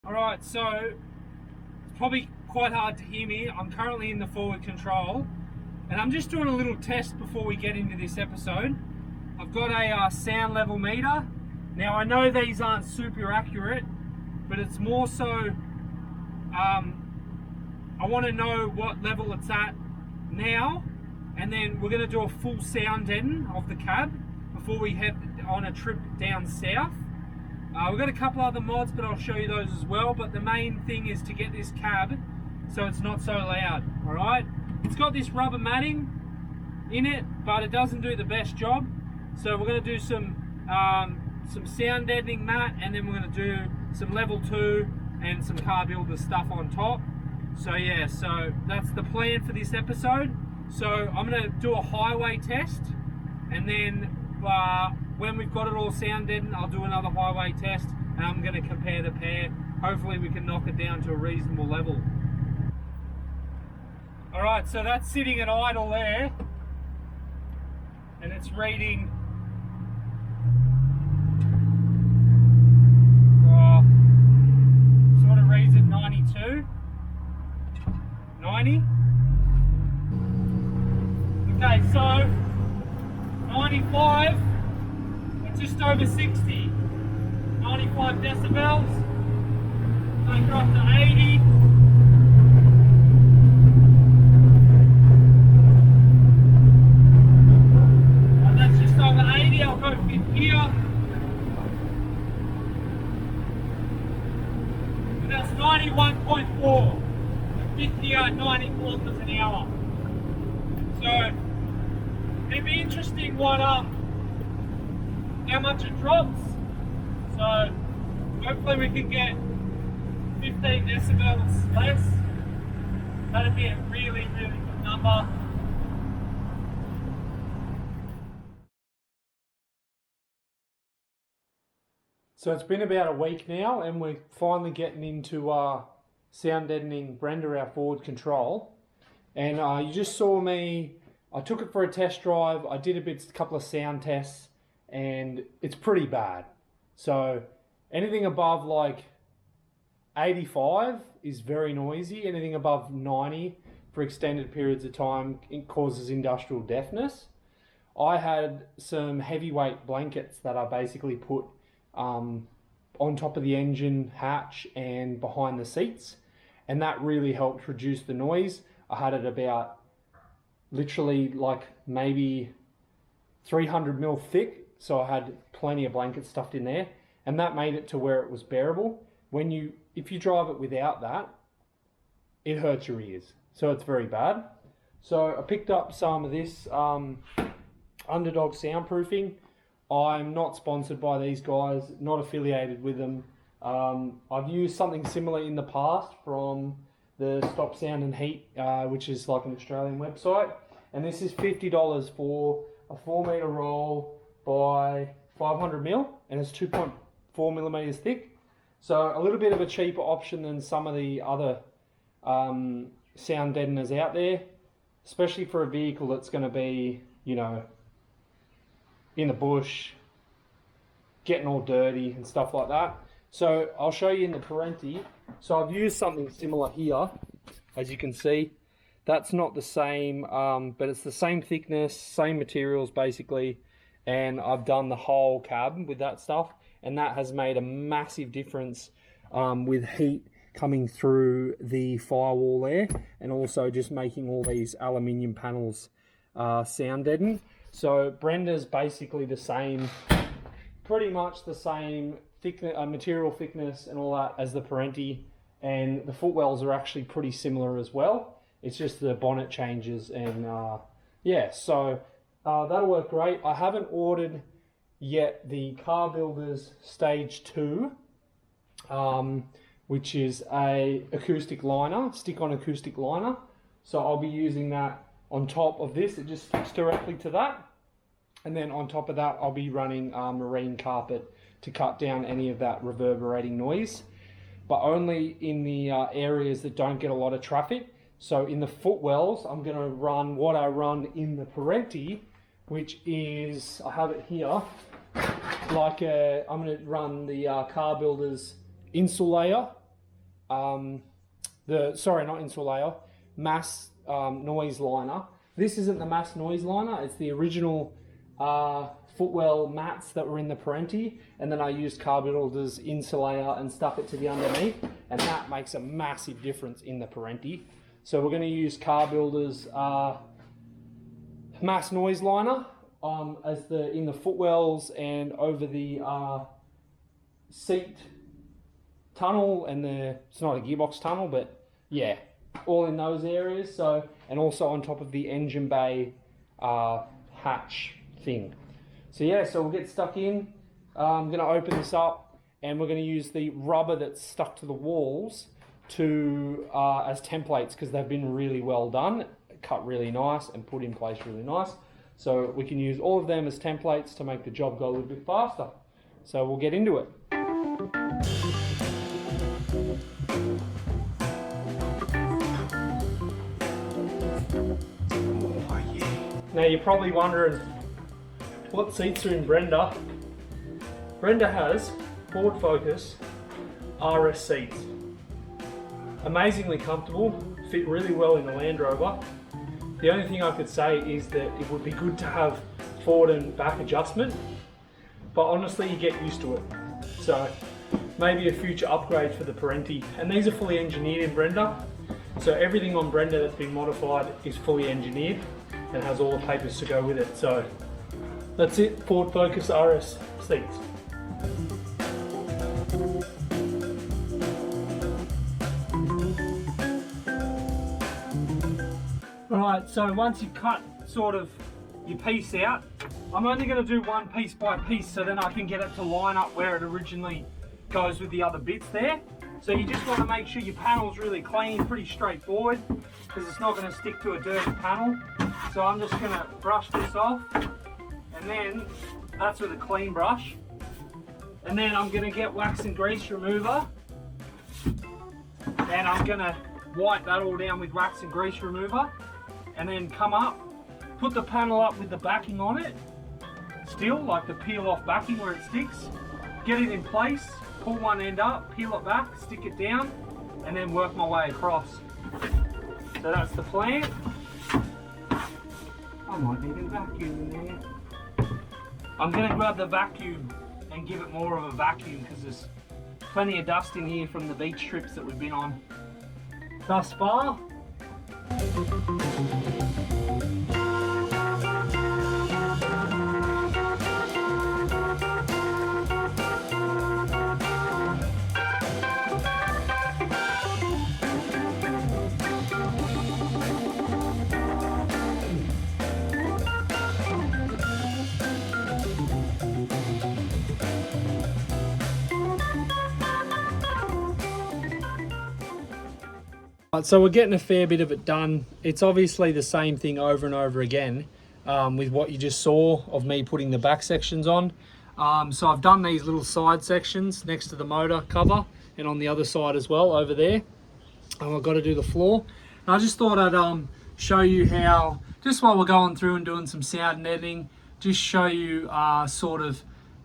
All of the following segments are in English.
Alright, so it's probably quite hard to hear me. I'm currently in the forward control and I'm just doing a little test before we get into this episode. I've got a sound level meter. Now I know these aren't super accurate, but it's more so I want to know what level it's at now, and then we're going to do a full sound deaden of the cab before we head on a trip down south. We've got a couple other mods, but I'll show you those as well. But the main thing is to get this cab so it's not so loud. All right, it's got this rubber matting in it, but it doesn't do the best job. So we're going to do some sound deadening mat, and then we're going to do some level 2 and some car builder stuff on top. So yeah, so that's the plan for this episode. So I'm going to do a highway test, and then when we've got it all sound deadened, I'll do another highway test, and I'm going to compare the pair. Hopefully we can knock it down to a reasonable level. Alright, so that's sitting at idle there, and it's reading sort of reads at 92, 90. Okay, so 95, it's just over 60, 95 decibels, take her up to 80, and that's just over 80, I'll go 50 here, and that's 91.4, 50 at 90 kilometers an hour. So it'd be interesting what how much it drops. So hopefully we can get 15 decibels less. That'd be a really, really good number. So it's been about a week now, and we're finally getting into sound deadening Brenda, our forward control. And you just saw me, I took it for a test drive, I did a couple of sound tests, and it's pretty bad. So anything above like 85 is very noisy. Anything above 90 for extended periods of time, it causes industrial deafness. I had some heavyweight blankets that I basically put on top of the engine hatch and behind the seats, and that really helped reduce the noise. I had it about literally like maybe 300 mil thick, so I had plenty of blankets stuffed in there, and that made it to where it was bearable. If you drive it without that, it hurts your ears, so it's very bad. So I picked up some of this Underdog soundproofing. I'm not sponsored by these guys, not affiliated with them. I've used something similar in the past from the Stop Sound and Heat, which is like an Australian website, and this is $50 for a 4-meter roll by 500 mil, and it's 2.4 millimeters thick. So a little bit of a cheaper option than some of the other sound deadeners out there, especially for a vehicle that's going to be, you know, in the bush, getting all dirty and stuff like that. So I'll show you in the Parenti. So I've used something similar here, as you can see. That's not the same, but it's the same thickness, same materials basically, and I've done the whole cab with that stuff, and that has made a massive difference with heat coming through the firewall there, and also just making all these aluminium panels sound deadened. So Brenda's basically the same, pretty much the same thickness, material thickness and all that as the Parenti, and the footwells are actually pretty similar as well. It's just the bonnet changes, and yeah, so that'll work great. I haven't ordered yet the Car Builders Stage 2, which is a acoustic liner, stick-on acoustic liner. So I'll be using that on top of this. It just sticks directly to that, and then on top of that I'll be running marine carpet to cut down any of that reverberating noise, but only in the areas that don't get a lot of traffic. So in the footwells, I'm going to run what I run in the Parenti, which is, I have it here, like I'm going to run the Car Builders insulator sorry, not insole layer, mass noise liner. This isn't the mass noise liner, it's the original footwell mats that were in the Parenti, and then I used car builders insulator and stuck it to the underneath, and that makes a massive difference in the Parenti. So we're going to use car builders mass noise liner as in the footwells and over the seat tunnel, and it's not a gearbox tunnel, but yeah, all in those areas. So, and also on top of the engine bay hatch thing. So yeah, so we'll get stuck in. I'm going to open this up, and we're going to use the rubber that's stuck to the walls to as templates, because they've been really well done, cut really nice and put in place really nice. So we can use all of them as templates to make the job go a little bit faster. So we'll get into it. Oh, yeah. Now you're probably wondering what seats are in Brenda. Brenda has Ford Focus RS seats. Amazingly comfortable, fit really well in the Land Rover. The only thing I could say is that it would be good to have forward and back adjustment, but honestly you get used to it. So maybe a future upgrade for the Parenti. And these are fully engineered in Brenda. So everything on Brenda that's been modified is fully engineered and has all the papers to go with it. So that's it, Ford Focus RS seats. Alright, so once you cut sort of your piece out, I'm only going to do one piece by piece so then I can get it to line up where it originally goes with the other bits there. So you just want to make sure your panel's really clean, pretty straightforward, because it's not going to stick to a dirty panel. So I'm just going to brush this off, and then that's with a clean brush. And then I'm going to get wax and grease remover, and I'm going to wipe that all down with wax and grease remover, and then come up, put the panel up with the backing on it, still like the peel off backing where it sticks, get it in place, pull one end up, peel it back, stick it down, and then work my way across. So that's the plan. I might need a vacuum in there. I'm going to grab the vacuum and give it more of a vacuum, because there's plenty of dust in here from the beach trips that we've been on thus far. So we're getting a fair bit of it done. It's obviously the same thing over and over again with what you just saw of me putting the back sections on. So I've done these little side sections next to the motor cover and on the other side as well over there. And I've got to do the floor. And I just thought I'd show you how, just while we're going through and doing some sound and editing, just show you sort of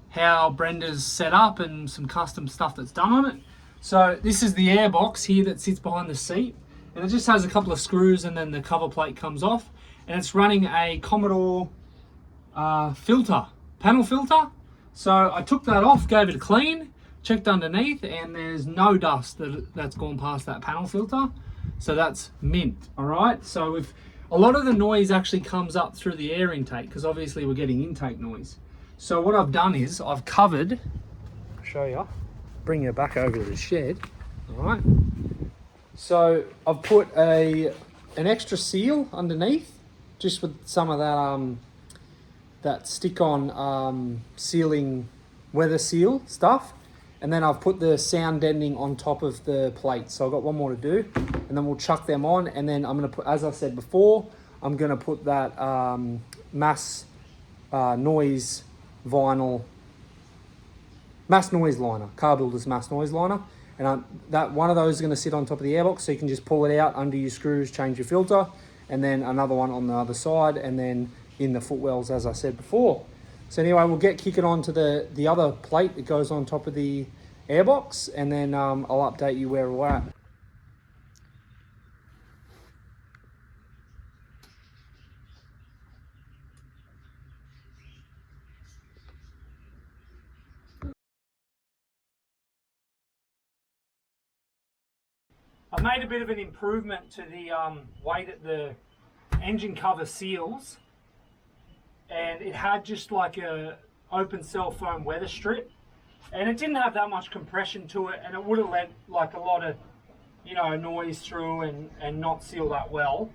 how Brenda's set up and some custom stuff that's done on it. So this is the air box here that sits behind the seat, and it just has a couple of screws and then the cover plate comes off, and it's running a Commodore panel filter. So I took that off, gave it a clean, checked underneath, and there's no dust that's gone past that panel filter. So that's mint, all right? So if a lot of the noise actually comes up through the air intake, because obviously we're getting intake noise. So what I've done is I've covered, I'll show you, bring you back over to the shed, all right? So I've put an extra seal underneath, just with some of that that stick-on sealing, weather seal stuff, and then I've put the sound deadening on top of the plate. So I've got one more to do, and then we'll chuck them on, and then I'm going to put, as I said before, I'm going to put that mass noise vinyl, mass noise liner, car builder's mass noise liner, and that one of those is going to sit on top of the airbox, so you can just pull it out, undo your screws, change your filter, and then another one on the other side, and then in the footwells, as I said before. So anyway, we'll get kicking on to the other plate that goes on top of the airbox, and then I'll update you where we're at. I made a bit of an improvement to the way that the engine cover seals, and it had just like a open cell foam weather strip, and it didn't have that much compression to it, and it would have let like a lot of, you know, noise through and not seal that well.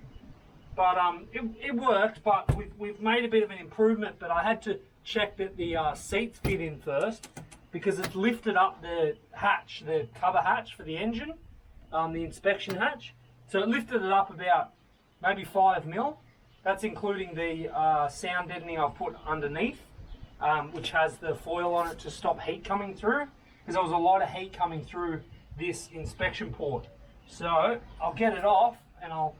But it worked. But we've made a bit of an improvement. But I had to check that the seats fit in first, because it's lifted up the hatch, the cover hatch for the engine, the inspection hatch. So it lifted it up about maybe 5 mil. That's including the sound deadening I've put underneath, which has the foil on it to stop heat coming through, because there was a lot of heat coming through this inspection port. So I'll get it off and I'll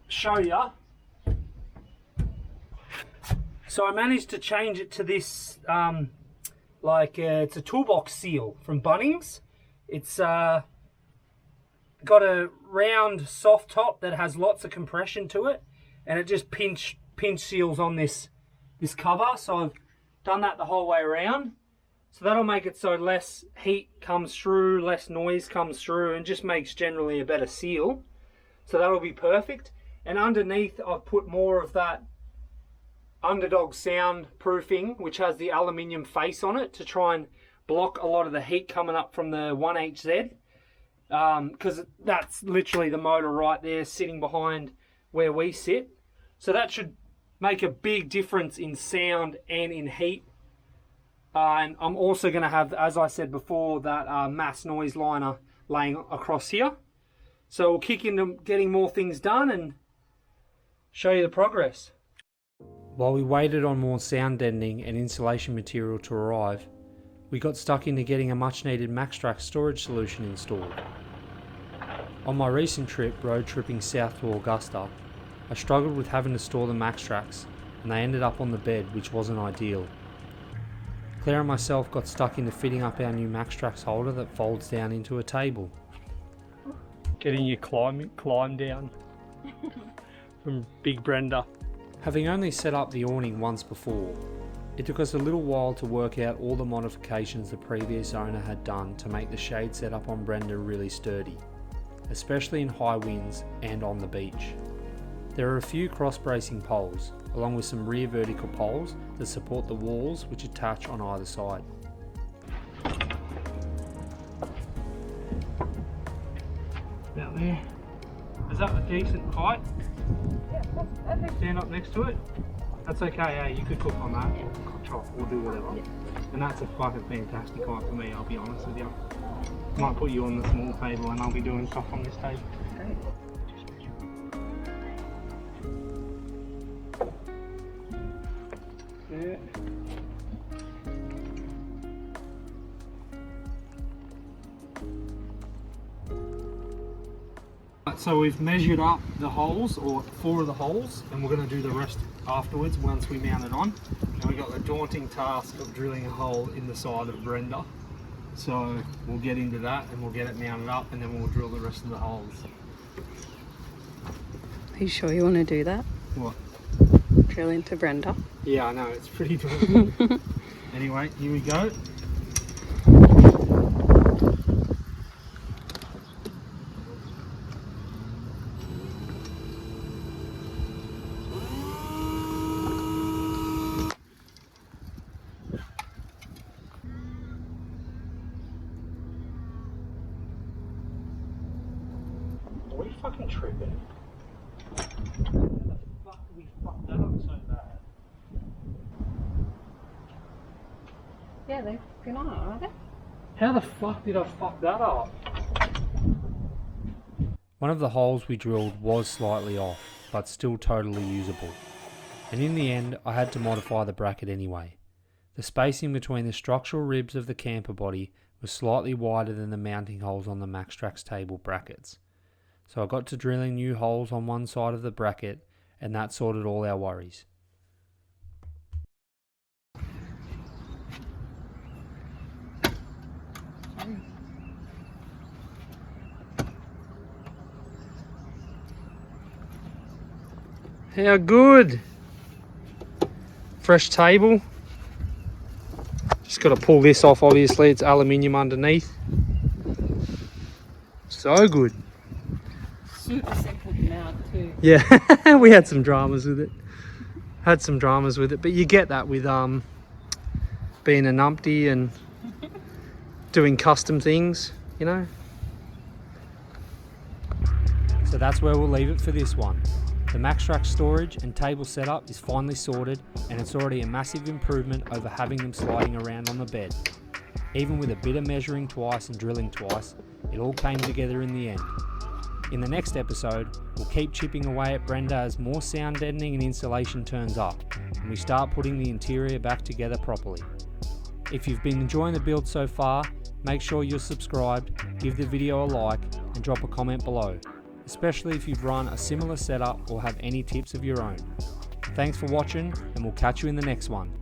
show you. So I managed to change it to this it's a toolbox seal from Bunnings. It's got a round soft top that has lots of compression to it, and it just pinch seals on this cover. So I've done that the whole way around, so that'll make it so less heat comes through, less noise comes through, and just makes generally a better seal. So that'll be perfect. And underneath I've put more of that Underdog sound proofing, which has the aluminium face on it to try and block a lot of the heat coming up from the 1HZ, because that's literally the motor right there sitting behind where we sit. So that should make a big difference in sound and in heat. And I'm also going to have, as I said before, that mass noise liner laying across here. So we'll kick into getting more things done and show you the progress. While we waited on more sound deadening and insulation material to arrive, we got stuck into getting a much needed Maxtrax storage solution installed. On my recent trip road tripping south to Augusta, I struggled with having to store the Maxtrax, and they ended up on the bed, which wasn't ideal. Claire and myself got stuck into fitting up our new Maxtrax holder that folds down into a table. Getting your climb down from Big Brenda. Having only set up the awning once before, it took us a little while to work out all the modifications the previous owner had done to make the shade setup on Brenda really sturdy, especially in high winds and on the beach. There are a few cross-bracing poles, along with some rear vertical poles that support the walls which attach on either side. About there. Is that a decent height? Yeah, stand up next to it? That's okay, yeah, you could cook on that. We'll do whatever. Yeah. And that's a fucking fantastic height for me, I'll be honest with you. Might put you on the small table and I'll be doing stuff on this table. Great. Yeah. So we've measured up the holes, or 4 of the holes, and we're going to do the rest afterwards once we mount it on. And we've got the daunting task of drilling a hole in the side of Brenda. So we'll get into that and we'll get it mounted up, and then we'll drill the rest of the holes. Are you sure you want to do that? What? Drill into Brenda? Yeah, I know, it's pretty daunting. Anyway, here we go. Are we fucking tripping? How the fuck did we fuck that up so bad? Yeah, they've been on it, aren't they? How the fuck did I fuck that up? One of the holes we drilled was slightly off, but still totally usable. And in the end, I had to modify the bracket anyway. The spacing between the structural ribs of the camper body was slightly wider than the mounting holes on the Maxtrax table brackets. So I got to drilling new holes on one side of the bracket, and that sorted all our worries. How good. Fresh table. Just got to pull this off, obviously. It's aluminium underneath. So good. Super simple now too. Yeah, we had some dramas with it. But you get that with being a numpty and doing custom things, you know. So that's where we'll leave it for this one. The Maxtrax storage and table setup is finally sorted, and it's already a massive improvement over having them sliding around on the bed. Even with a bit of measuring twice and drilling twice, it all came together in the end. In the next episode, we'll keep chipping away at Brenda as more sound deadening and insulation turns up, and we start putting the interior back together properly. If you've been enjoying the build so far, make sure you're subscribed, give the video a like, and drop a comment below, especially if you've run a similar setup or have any tips of your own. Thanks for watching, and we'll catch you in the next one.